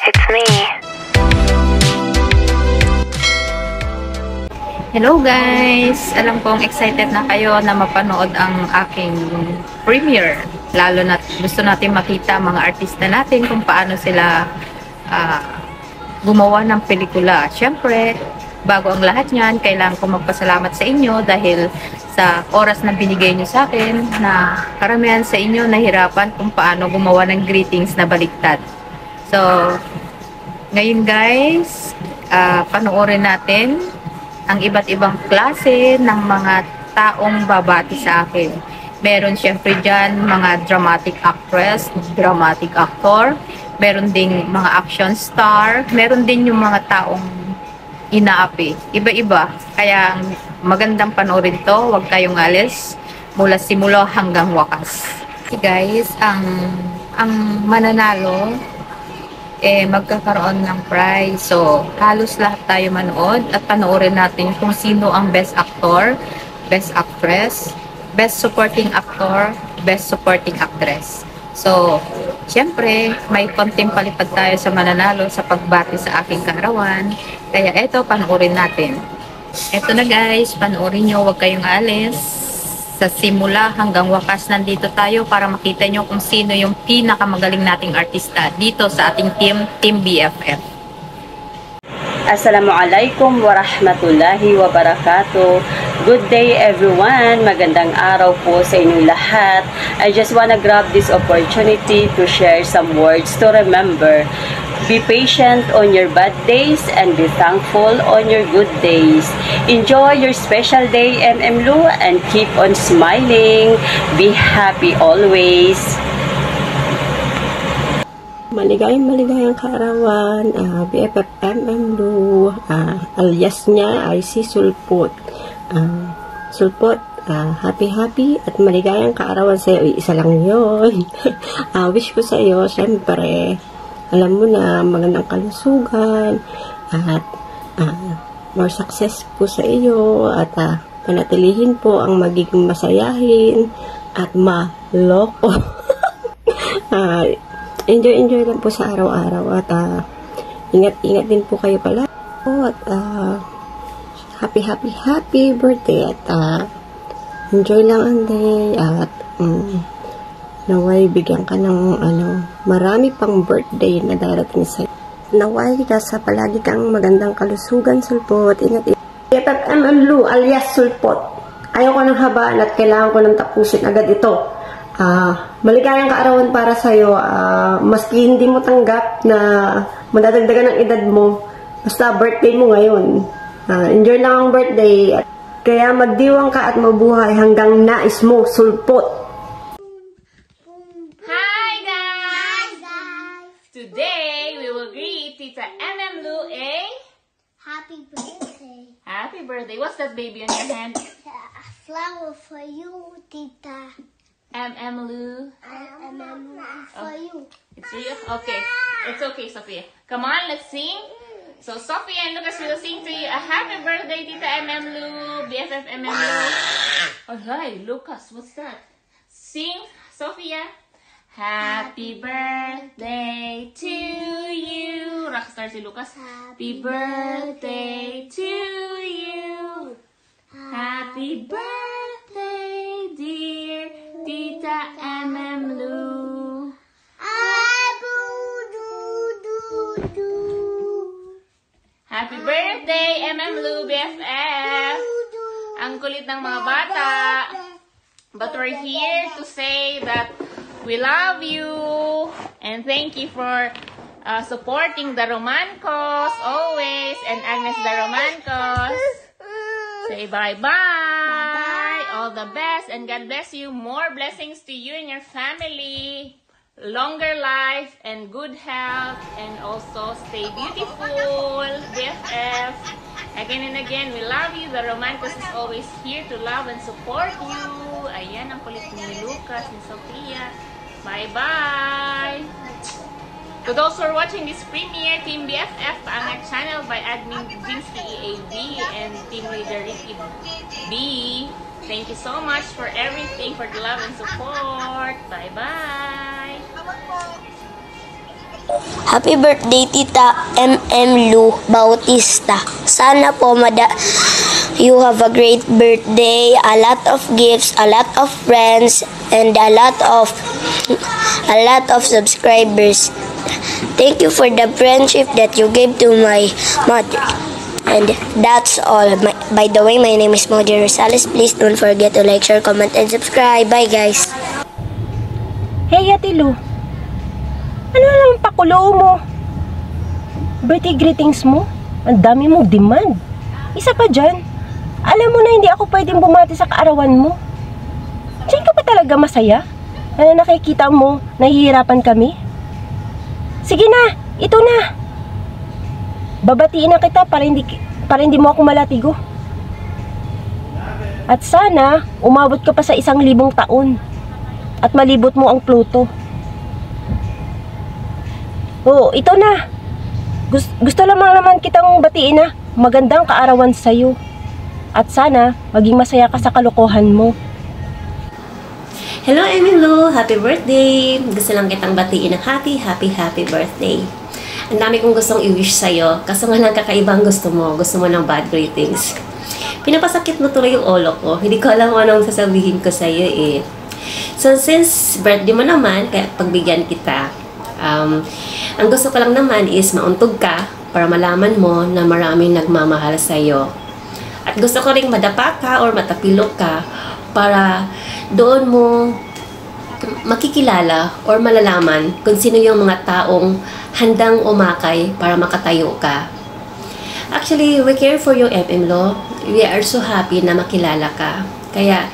It's me. Hello guys! Alam kong excited na kayo na mapanood ang aking premiere. Lalo na gusto natin makita mga artista natin kung paano sila gumawa ng pelikula. Siyempre, bago ang lahat niyan, kailangan ko magpasalamat sa inyo dahil sa oras na binigay nyo sa akin na karamihan sa inyo nahirapan kung paano gumawa ng greetings na baliktad. So, ngayon guys, panoorin natin ang iba't ibang klase ng mga taong babati sa akin. Meron syempre dyan mga dramatic actress, dramatic actor, meron ding mga action star, meron din yung mga taong inaapi. Iba-iba. Kaya magandang panoorin to, huwag kayong alis mula simula hanggang wakas. Okay guys, ang mananalo magkakaroon ng prize. So, halos lahat tayo manood at panoorin natin kung sino ang best actor, best actress, best supporting actor, best supporting actress. So, syempre, may konting palipad tayo sa mananalo sa pagbati sa aking kaarawan. Kaya eto, panoorin natin. Eto na guys, panoorin nyo, huwag kayong alis. Sa simula hanggang wakas nandito tayo para makita nyo kung sino yung pinakamagaling nating artista dito sa ating Team BFF. Assalamualaikum warahmatullahi wabarakatuh. Good day everyone. Magandang araw po sa inyong lahat. I just wanna grab this opportunity to share some words to remember. Be patient on your bad days and be thankful on your good days. Enjoy your special day, Lu, and keep on smiling. Be happy always. Maligayang kaarawan, BFF Lu, alias niya ay si Sulpot. Sulpot, happy at maligayang kaarawan sa iyo. Isa lang yun. Wish ko sa iyo, syempre, alam mo na, magandang kalusugan at more success po sa iyo at panatilihin po ang magiging masayahin at maloko. Enjoy lang po sa araw-araw at ingat din po kayo pala at happy birthday at enjoy lang ang day at naway bigyan ka ng marami pang birthday na darating sa'yo. Naway ka sa palagi kang magandang kalusugan, Sulpot. Ingat. BFF Lu alias Sulpot. Ayaw ko ng habaan at kailangan ko ng tapusin agad ito. Maligayang kaarawan para sa'yo. Maski hindi mo tanggap na madadagdagan ng edad mo, basta birthday mo ngayon. Enjoy lang ang birthday. Kaya magdiwang ka at mabuhay hanggang nais mo, Sulpot. Today, we will greet Tita Lu a Happy birthday. happy birthday. What's that baby on your hand? A flower for you, Tita. Lu. For you. It's real? Okay. It's okay, Sophia. Come on, let's sing. So, Sophia and Lucas will sing to you a happy birthday, Tita Lu, BFF Lu. Oh, hi, Lucas. What's that? Sing, Sophia. Happy birthday to you. Rockstar si Lucas. Happy birthday to you. Happy birthday, dear Tita Lu. Happy birthday, Lu BFF. Ang kulit ng mga bata. But we're here to say that we love you and thank you for supporting the Romancos always and Agnes the Romancos. Say bye-bye. All the best and God bless you. More blessings to you and your family. Longer life and good health and also stay beautiful, BFF. Again and again, we love you. The Romancos is always here to love and support you. Ayan, ang kulit ni Lucas, ni Sophia. Bye-bye! To those who are watching this premiere, Team BFF, Paangat Channel by Admin Jinsky EAV and Team Leader Ricky B. Thank you so much for everything, for the love and support. Bye-bye! Happy birthday, Tita MM Lu Bautista. Sana po you have a great birthday, a lot of gifts, a lot of friends, and a lot of subscribers. Thank you for the friendship that you gave to my mother. And that's all. By the way, my name is Moji Rosales. Please don't forget to like, share, comment, and subscribe. Bye, guys. Hey, Ate Lu. Ano naman pakulo mo? Birthday greetings mo? Ang dami mong demand. Isa pa dyan. Alam mo na hindi ako pwedeng bumati sa kaarawan mo. Diyan ka pa talaga masaya? Ano nakikita mo, nahihirapan kami? Sige na, ito na. Babatiin na kita para hindi mo ako malatigo. At sana, umabot ka pa sa 1,000 taon. At malibot mo ang Pluto. Oo, ito na. Gusto lamang naman kitang batiin na. Magandang kaarawan sa'yo. At sana, maging masaya ka sa kalokohan mo. Hello, Emilo! Happy birthday! Gusto lang kitang batiin ng happy birthday. Ang dami kong gustong i-wish sa'yo. Kaso nga lang kakaibang gusto mo. Gusto mo ng bad greetings. Pinapasakit mo tuloy yung ulo ko. Hindi ko alam anong sasabihin ko sa'yo eh. So, since birthday mo naman, kaya pagbigyan kita. Ang gusto ko lang naman is mauntog ka para malaman mo na maraming nagmamahal sa'yo. At gusto ko ring madapa ka or matapilok ka para doon mo makikilala or malalaman kung sino yung mga taong handang umakay para makatayo ka. Actually, we care for you, FM Lo. We are so happy na makilala ka. Kaya,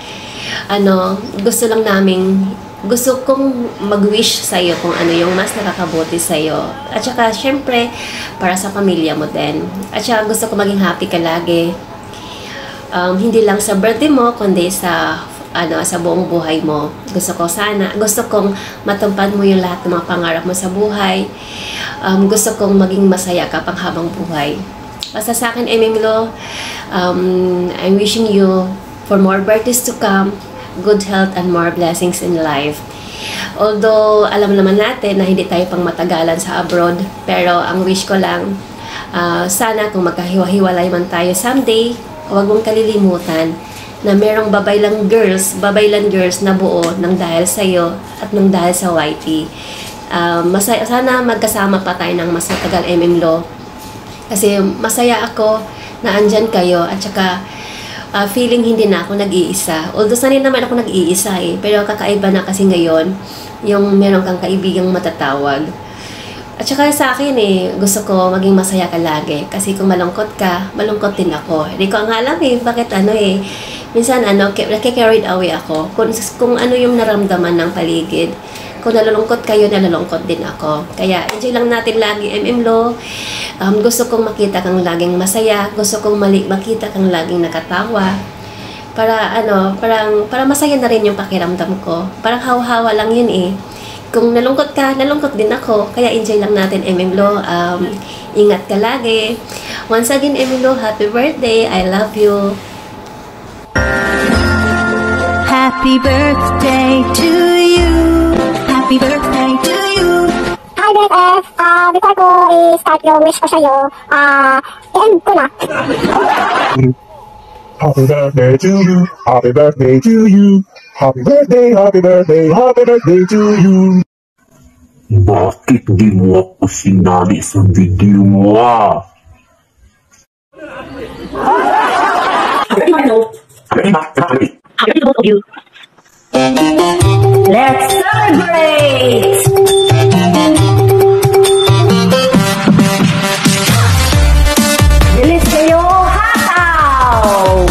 gusto kong mag-wish sa'yo kung ano yung mas nakakabuti sa'yo. At saka, syempre, para sa pamilya mo din. At saka, gusto ko maging happy ka lagi. Hindi lang sa birthday mo, kundi sa buong buhay mo. Gusto kong matupad mo yung lahat ng mga pangarap mo sa buhay. Gusto kong maging masaya ka pang habang buhay. Basta sa akin, Emilo, I'm wishing you for more birthdays to come, good health and more blessings in life. Although, alam naman natin na hindi tayo pang matagalan sa abroad, pero ang wish ko lang, sana kung magkahiwa-hiwalay man tayo someday, huwag mong kalilimutan na merong babaylan girls na buo ng dahil sa'yo at ng dahil sa YT. Sana magkasama pa tayo ng mas matagal, Lo. Kasi masaya ako na andyan kayo at saka feeling hindi na ako nag-iisa. Although sanay naman ako nag-iisa eh. Pero kakaiba na kasi ngayon yung meron kang kaibigang matatawag. At saka sa akin eh, gusto ko maging masaya ka lagi. Kasi kung malungkot ka, malungkot din ako. Hindi ko nga alam eh, bakit minsan naki-carried away ako. Kung ano yung naramdaman ng paligid. Kung nalulungkot kayo, nalulungkot din ako. Kaya enjoy lang natin lagi, Lo. Gusto kong makita kang laging masaya. Gusto kong makita kang laging nakatawa. Para masaya na rin yung pakiramdam ko. Parang hawa-hawa lang yun eh. Kung nalungkot ka, nalungkot din ako. Kaya enjoy lang natin, Lo. Ingat ka lagi. Once again, Lo, happy birthday. I love you. Happy birthday to you. Happy birthday to you. Hi BFF, before ko i-start yung wish ko sa'yo, i-end ko na. Happy birthday to you, happy birthday to you, happy birthday, happy birthday, happy birthday to you. Bakit di mo ako sinali sa video mo Let's celebrate! Bilis kayo, hataw!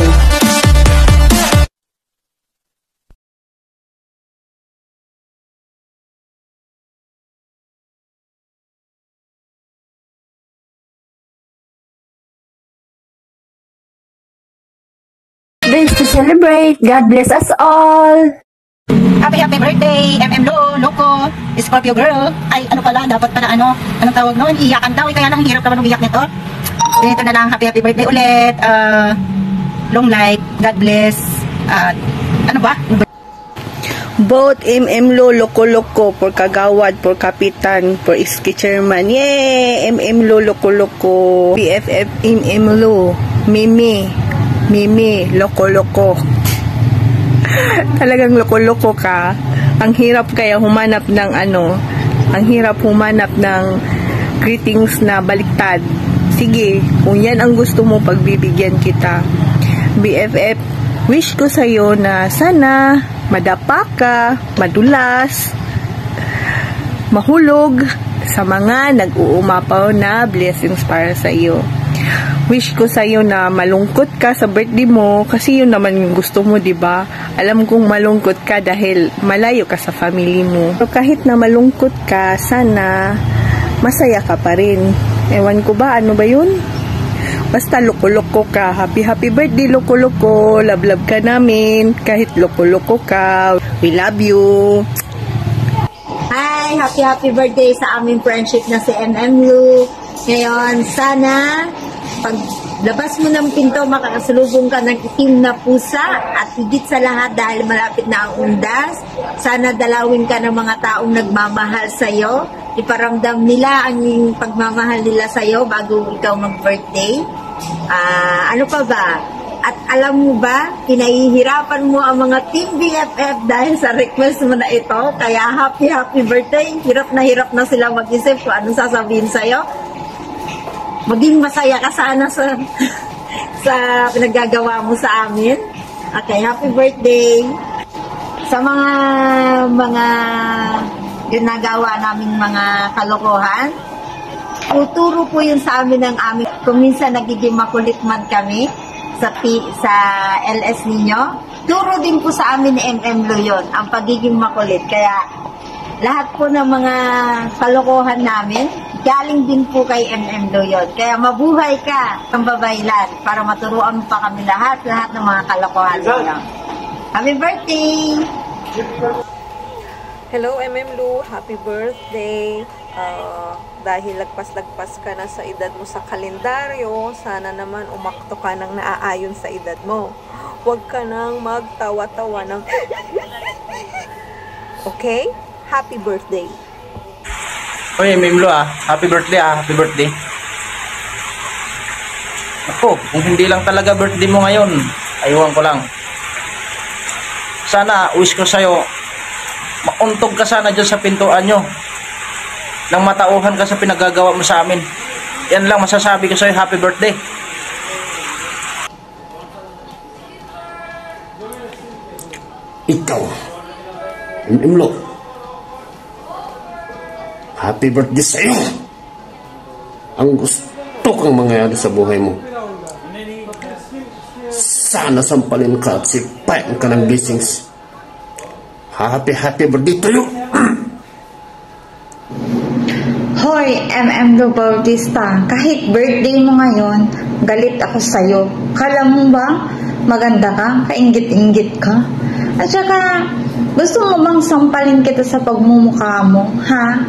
Days to celebrate. God bless us all. Happy birthday, Lo, Loco, Scorpio girl. Ay, dapat pala anong tawag noon? Iyakan daw, kaya lang hirap naman umiyak nito. Ito na lang, happy birthday ulit. Long life, God bless. Both Lo, loko-loko, por kagawad, por kapitan, por iski chairman. Yay! Lo, loko-loko. BFF Lo, Mimi, loko-loko. Talagang loko-loko ka. Ang hirap kaya humanap ng ang hirap humanap ng greetings na baliktad. Sige, kung yan ang gusto mo, pagbibigyan kita. BFF, wish ko sa'yo na sana madapa ka, madulas, mahulog sa mga nag-uumapaw na blessings para sa'yo. Wish ko sa'yo na malungkot ka sa birthday mo kasi yun naman yung gusto mo, diba? Alam kong malungkot ka dahil malayo ka sa family mo. Pero kahit na malungkot ka, sana masaya ka pa rin. Ewan ko ba, ano ba yun? Basta loko-loko ka. Happy birthday, loko-loko. Love ka namin. Kahit loko-loko ka. We love you. Hi! Happy birthday sa aming friendship na si Lu. Ngayon, sana paglabas mo ng pinto, makakasalubong ka ng itim na pusa at higit sa lahat dahil malapit na ang undas, sana dalawin ka ng mga taong nagmamahal sa'yo. Iparamdam nila ang pagmamahal nila sa'yo bago ikaw mag-birthday. Ano pa ba? At alam mo ba, pinahihirapan mo ang mga Team BFF dahil sa request mo na ito. Kaya happy birthday. Hirap na sila mag-isip kung anong sasabihin sa'yo. Maging masaya ka sana sa pinaggagawa mo sa amin. Okay, happy birthday. Sa mga ginagawa naming mga kalokohan, tuturo po yun sa amin ng amin. Kung minsan nagiging makulit man kami sa LS ninyo, turo din po sa amin ni Lo yun, ang pagiging makulit. Kaya lahat po ng mga kalokohan namin, galing din po kay Lo yun. Kaya mabuhay ka ang babaylan para maturuan mo pa kami lahat ng mga kalokohan ninyo. Happy birthday! Hello, Lu. Happy birthday. Dahil lagpas-lagpas ka na sa edad mo sa kalendaryo, sana naman umakto ka ng naaayon sa edad mo. Huwag ka nang magtawa-tawa ng okay? Happy birthday. Oy, Lu, happy birthday, happy birthday. Ako, kung hindi lang talaga birthday mo ngayon, aywan ko lang. Sana, wish ko sa'yo, mauntog ka sana dyan sa pintuan nyo nang matauhan ka sa pinagagawa mo sa amin. Yan lang masasabi ko sa'yo, happy birthday. Ikaw, Lo, happy birthday sa'yo. Ang gusto kang mangyari sa buhay mo, sana sampalin ka at sipain ka ng blessings. Happy birthday to you. Hoy, Lo Bautista, kahit birthday mo ngayon, galit ako sa'yo. Kala mo ba, maganda ka, kainggit-inggit ka? At saka, gusto mo bang sampalin kita sa pagmumukha mo, ha?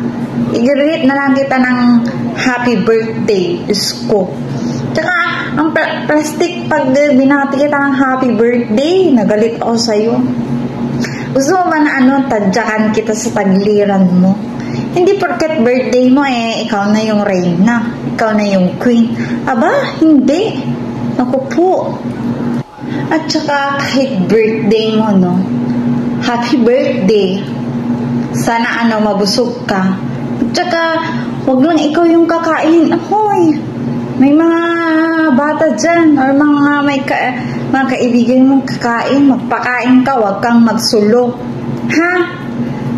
I-greet na lang kita ng happy birthday, Diyos ko. Tsaka, ang plastic, pag binati kita ng happy birthday, nagalit ako sa'yo. Gusto mo ba na tadyakan kita sa tagliran mo? Hindi porket birthday mo ikaw na yung reyna, ikaw na yung queen. Aba, hindi. Ako po. At saka kahit birthday mo, happy birthday. Sana mabusog ka. At saka, huwag lang ikaw yung kakain. Ahoy, may mga bata dyan or mga kaibigan mong kakain, magpakain ka, huwag kang magsulo. Ha?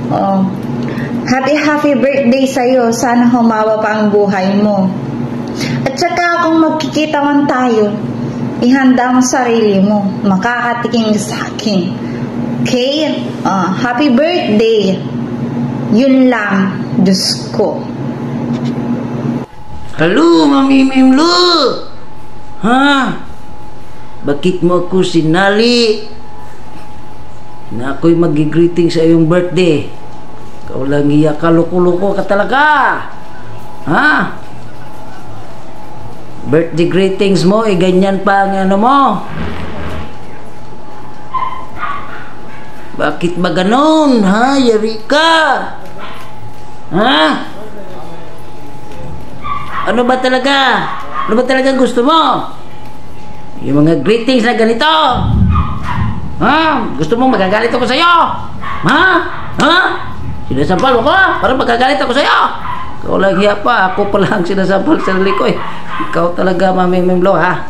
Oh. Happy birthday sa'yo. Sana humawa pa ang buhay mo. At saka kung magkikita man tayo, ihanda mo sarili mo. Makakatikim sa akin. Okay? Happy birthday. Yun lang. Diyos ko. Hello, Mami Lu. Ha? Bakit mo ako sinali na ako'y mag-greeting sa iyong birthday? Ikaw lang iya ka, loko-loko ka talaga. Ha? Birthday greetings mo, ganyan pa ang mo. Bakit ba ganon, ha? Yari ka! Ha? Ano ba talaga? Ano ba talaga gusto mo? Yung mga greetings na ganito? Ha? Gusto mo magagalit ako sa'yo? Ha? Ha? Sinasampal mo ko? Parang magagalit ako sa'yo? Ikaw lang hiya pa. Ako pala ang sinasampal sa sarili ko eh. Ikaw talaga, Mami Memlo, ha?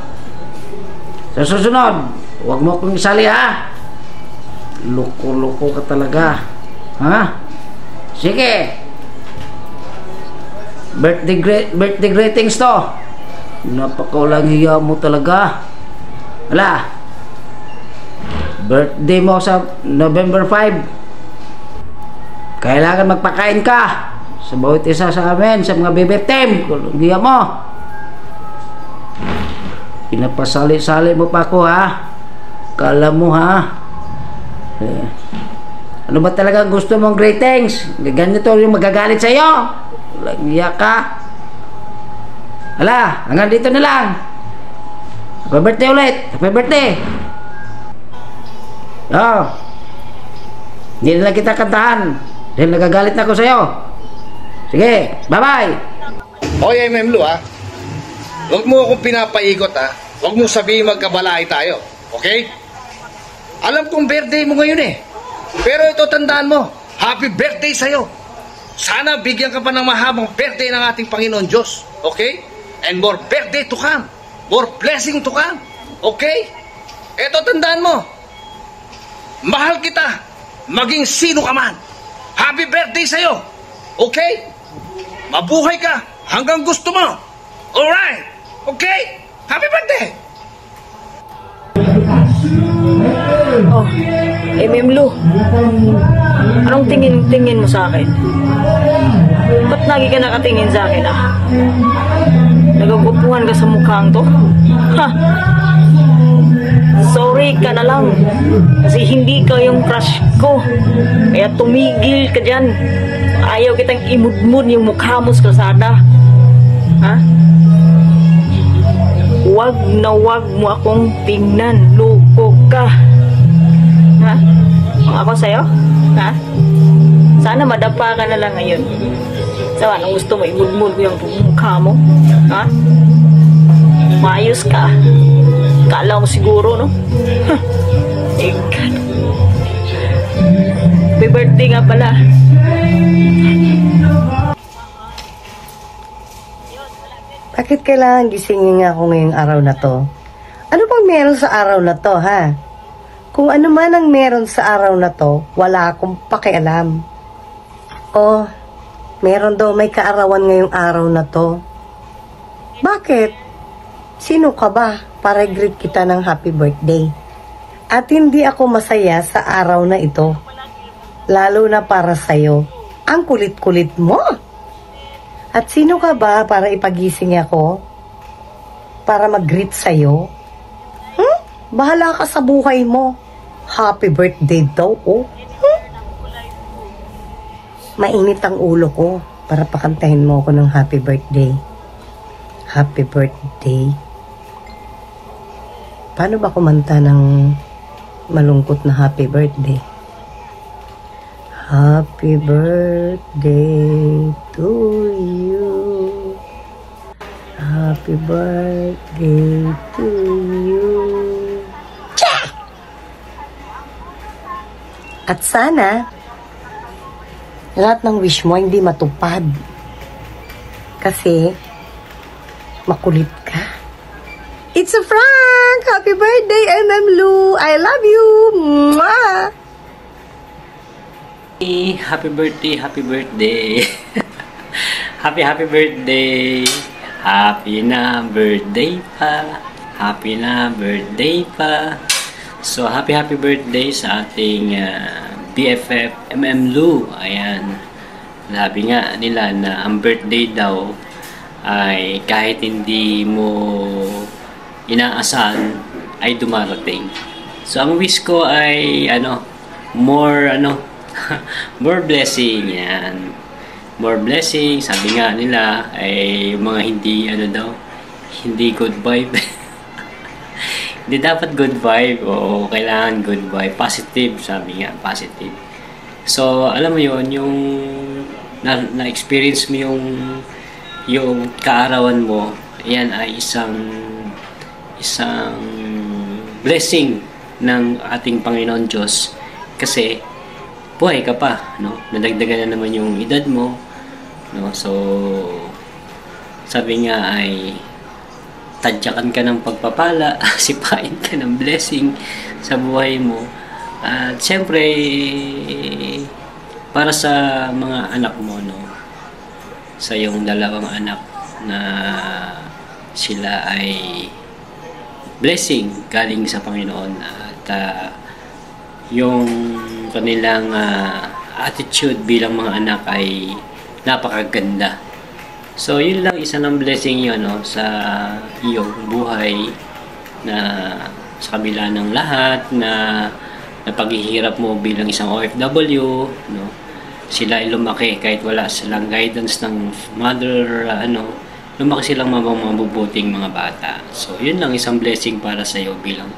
Sa susunod, huwag mo akong isali, ha? Loko-loko ka talaga. Ha? Sige. Birthday greetings to. Napakawalang hiya mo talaga. Wala. Birthday mo sa November 5. Kailangan magpakain ka sa bawat isa sa amin, sa mga baby team. Walang hiya mo. Pinapasali-sali mo pa ako, ha? Kala mo, ha? Ano ba talaga gusto mong greetings? Ganito yung magagalit sa'yo. Walang hiya ka. Hala, hanggang dito na lang. Happy birthday ulit. Happy birthday. Oh. Hindi na lang kita kantahan dahil nagagalit na ako sa'yo. Sige, bye-bye. Hoy, MM Lu, ha? Huwag mo akong pinapaikot, ha? Huwag mo sabihin magkabalay tayo. Okay? Alam kong birthday mo ngayon eh. Pero ito, tandaan mo, happy birthday sa'yo. Sana bigyan ka pa ng mahabang birthday ng ating Panginoon Diyos. Okay? And more birthday to come. More blessing to come. Okay? Ito, tandaan mo. Mahal kita. Maging sino ka man. Happy birthday sa'yo. Okay? Mabuhay ka hanggang gusto mo. Alright? Okay? Happy birthday! Oh, MM Lu, anong tingin mo sa akin? Ba't lagi ka nakatingin sa akin, ah? Nagagupuhan ka sa mukhang to? Ha? Sorry ka na lang. Kasi hindi ka yung crush ko. Kaya tumigil ka dyan. Ayaw kitang imudmud yung mukha mo sa kalsada. Ha? Wag na wag mo akong tingnan. Loko ka. Ha? Ako sa'yo? Ha? Sana madapa ka na lang ngayon. Sawa, anong gusto mo imudmud yung mukha mo? Ha? Maayos ka. Kala mo siguro, no? Happy birthday nga pala. Bakit kailangan gisingin nga ako ngayong araw na to? Ano bang meron sa araw na to, ha? Kung ano man ang meron sa araw na to, wala akong pakialam. Oh, meron daw may kaarawan ngayong araw na to. Bakit? Sino ka ba para greet kita ng happy birthday? At hindi ako masaya sa araw na ito. Lalo na para sa'yo. Ang kulit-kulit mo. At sino ka ba para ipagising ako? Para mag-greet sa'yo? Bahala ka sa buhay mo. Happy birthday daw, oh. Mainit ang ulo ko para pakantahin mo ako ng happy birthday. Happy birthday. Paano ba kumanta ng malungkot na happy birthday? Happy birthday to you. Happy birthday to you. Cha! At sana, lahat ng wish mo hindi matupad. Kasi, makulit ka. It's a prank! Happy birthday, MM Lu! I love you! Mwah! Happy birthday, happy birthday. happy birthday. Happy na birthday pa. Happy na birthday pa. So, happy birthday sa ating BFF MM Lu. Ayan. Sabi nga nila na ang birthday daw ay kahit hindi mo inaasahan ay dumarating. So, ang wish ko ay more blessing. Yan. More blessing. Sabi nga nila ay mga hindi hindi good vibe. Di dapat good vibe. Oo, kailangan good vibe. Positive, sabi nga, positive. So, alam mo yon, yung na-experience mo yung kaarawan mo, yan ay isang blessing ng ating Panginoon Diyos. Kasi, buhay ka pa, no? Nadagdagan na naman yung edad mo, no? So, sabi nga ay tadyakan ka ng pagpapala, sipain ka ng blessing sa buhay mo. At siyempre, para sa mga anak mo, no? Sa iyong dalawang anak na sila ay blessing galing sa Panginoon, at yung kanilang attitude bilang mga anak ay napakaganda. So, yun lang, isa ng blessing yun, no, sa iyong buhay, na sa kabila ng lahat na paghihirap mo bilang isang OFW, no, sila ay lumaki kahit wala silang guidance ng mother, lumaki silang mabubuting mga bata. So, yun lang, isang blessing para sa iyo bilang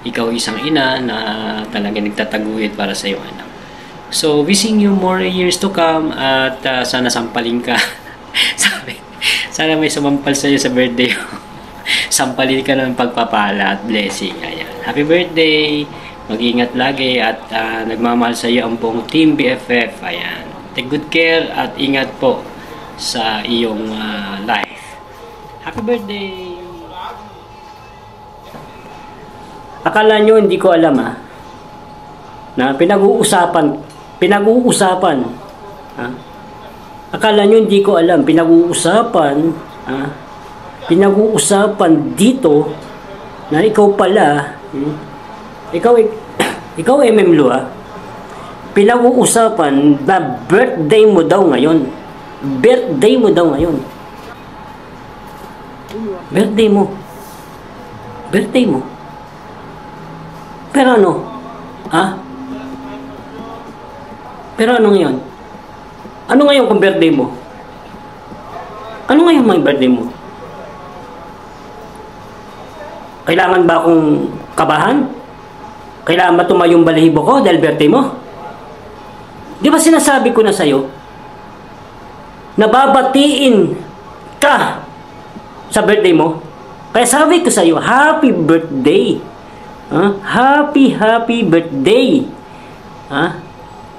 ikaw isang ina na talaga nagtataguyod para sa iyong anak. So, wishing you more years to come, at sana sampalin ka. Sana may sumampal sa iyo sa birthday mo. Sampalin ka ng pagpapala at blessing. Ayan. Happy birthday! Mag-ingat lagi, at nagmamahal sa iyo ang buong Team BFF. Ayan. Take good care at ingat po sa iyong life. Happy birthday! Akala nyo hindi ko alam na pinag-uusapan. Akala nyo hindi ko alam, pinag-uusapan dito na ikaw pala, ikaw MM Lu, pinag-uusapan na birthday mo daw ngayon. Birthday mo. Pero ano? Pero ano ngayon? Ano ngayon kung birthday mo? Ano ngayon may birthday mo? Kailangan ba akong kabahan? Kailangan ba tumayong balahibo ko dahil birthday mo? Di ba sinasabi ko na sa'yo, nababatiin ka sa birthday mo? Kaya sabi ko sa'yo, happy birthday! Happy birthday!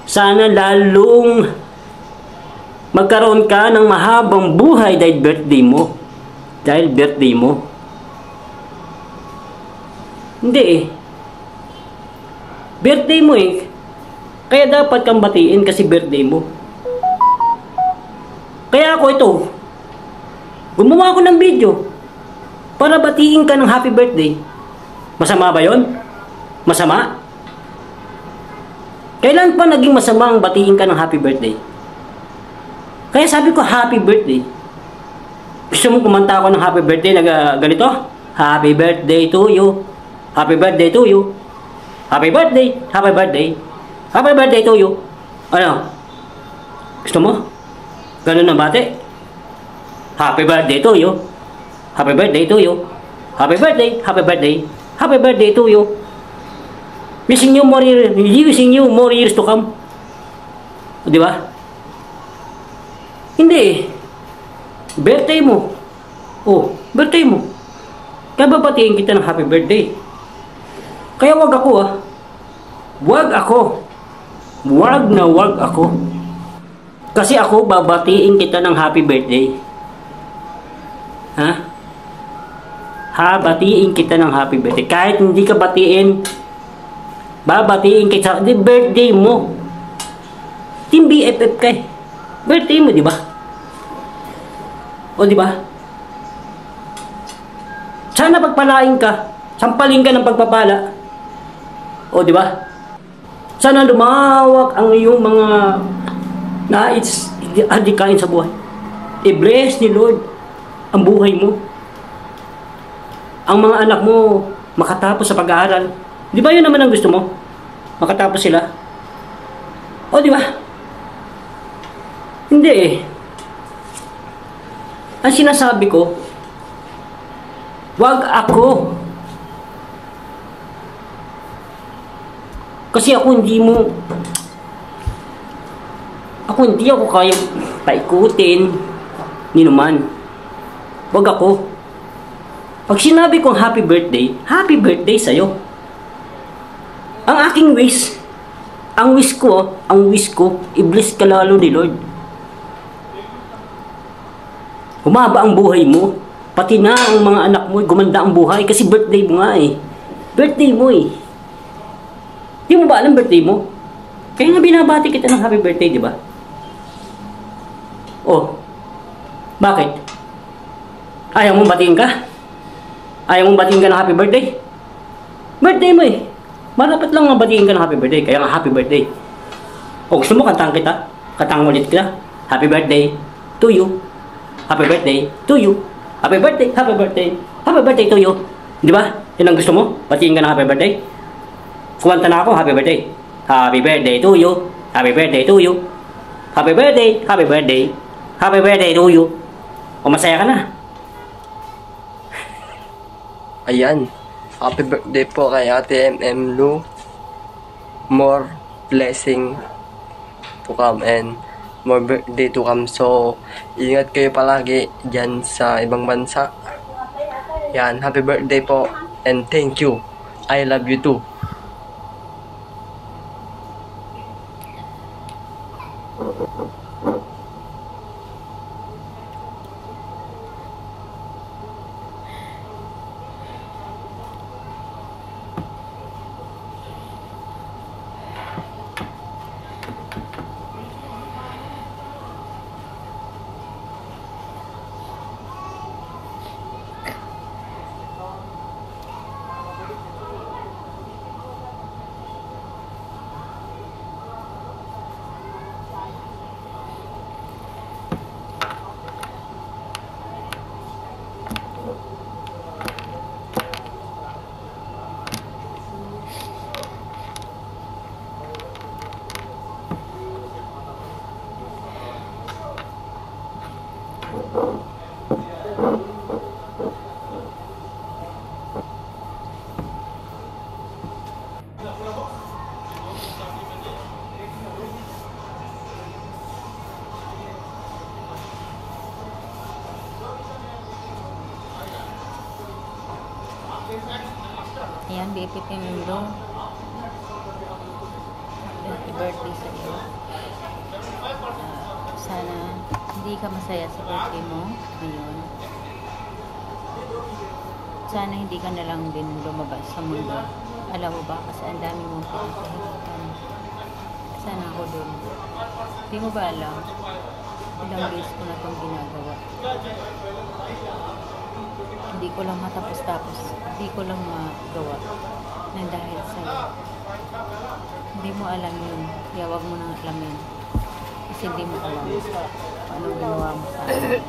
Sana lalong magkaroon ka ng mahabang buhay dahil birthday mo. Hindi birthday mo kaya dapat kang batiin kasi birthday mo. Kaya ako gumawa ako ng video para batiin ka ng happy birthday. Masama ba yon? Masama? Kailan pa naging masama ang batiin ka ng happy birthday? Kaya sabi ko, happy birthday. Gusto mo kumanta ako ng happy birthday na ganito? Happy birthday to you. Happy birthday to you. Happy birthday. Happy birthday. Happy birthday to you. Ano? Gusto mo? Ganun na bate? Happy birthday to you. Happy birthday to you. Happy birthday. Happy birthday. Happy birthday to you. Wishing you more years to come. Di ba? Hindi birthday mo. Birthday mo. Kaya babatiin kita ng happy birthday. Kaya wag ako Wag ako. Kasi ako babatiin kita ng happy birthday. Batiin kita ng happy birthday. Kahit hindi ka batiin, babatiin kita. Di birthday mo. Team BFF ka birthday mo, di ba? Di ba? Sana pagpalain ka. Sampalin ka ng pagpapala. Di ba? Sana lumawak ang iyong mga nais adikain sa buhay. I-bless ni Lord ang buhay mo. Ang mga anak mo makatapos sa pag-aaral. Di ba yun naman ang gusto mo? Makatapos sila. Di ba? Hindi Ang sinasabi ko, wag ako. Kasi ako hindi ako kaya paikutin ni naman. Wag ako. Pag sinabi kong happy birthday sa'yo. Ang aking wish, ang wish ko, i-bless ka lalo ni Lord. Humaba ang buhay mo. Pati na ang mga anak mo, gumanda ang buhay kasi birthday mo nga eh. Birthday mo eh. Di mo ba alam birthday mo? Kaya nga binabati kita ng happy birthday, di ba? Oh, bakit? Ayaw mong batiin ka? Ayaw mong batiin ka ng happy birthday? Birthday mo eh. Marapat lang nga batiin ka ng happy birthday. Kaya nga happy birthday. O gusto mo kantahan kita? Kantahan ulit kita. Happy birthday to you. Happy birthday to you. Happy birthday, happy birthday. Happy birthday to you. Di ba? Yan ang gusto mo? Batiin ka ng happy birthday? Kumanta na ako, happy birthday. Happy birthday to you. Happy birthday to you. Happy birthday, happy birthday. Happy birthday to you. O masaya ka na. Ayan. Happy birthday po kay Ate Lu. More blessing to come and more birthday to come. So, ingat kayo palagi dyan sa ibang bansa. Yan. Happy birthday po. And thank you. I love you too. Ayan, BFF Mundo. Happy birthday sa iyo. Sana hindi ka masaya sa birthday mo ngayon. Sana hindi ka na lang din lumabas sa mundo. Alam mo ba, kasi ang dami mong pinakahigitan. Sana ako doon. Hindi mo ba alam? Ilang days ko na itong ginagawa. Hindi ko lang matapos-tapos. Hindi ko lang magawa na dahil sa'yo. Hindi mo alam yun. Kaya wag mo nang alam yun. Kasi hindi mo alam paano ginawa mo sa akin.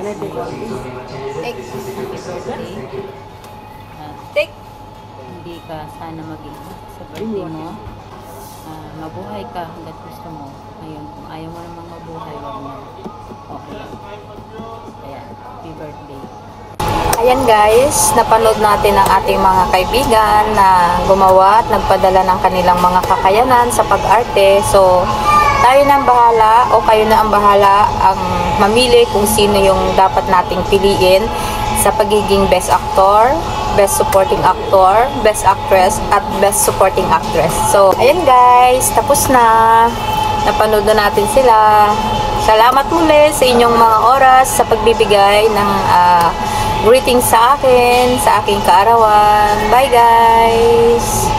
Happy birthday. Hindi ka sana mag-iingat sa birthday mo. Mabuhay ka hanggat gusto mo. Ngayon, kung ayaw mo namang mabuhay, wag mo. Okay. Kaya, happy birthday. Ayan guys, napanood natin ang ating mga kaibigan na gumawa at nagpadala ng kanilang mga kakayanan sa pag-arte. So, tayo na ang bahala o kayo na ang bahala ang mamili kung sino yung dapat nating piliin sa pagiging best actor, best supporting actor, best actress, at best supporting actress. So, ayan guys, tapos na. Napanood na natin sila. Salamat muli sa inyong mga oras sa pagbibigay ng greetings sa akin, sa aking kaarawan. Bye guys!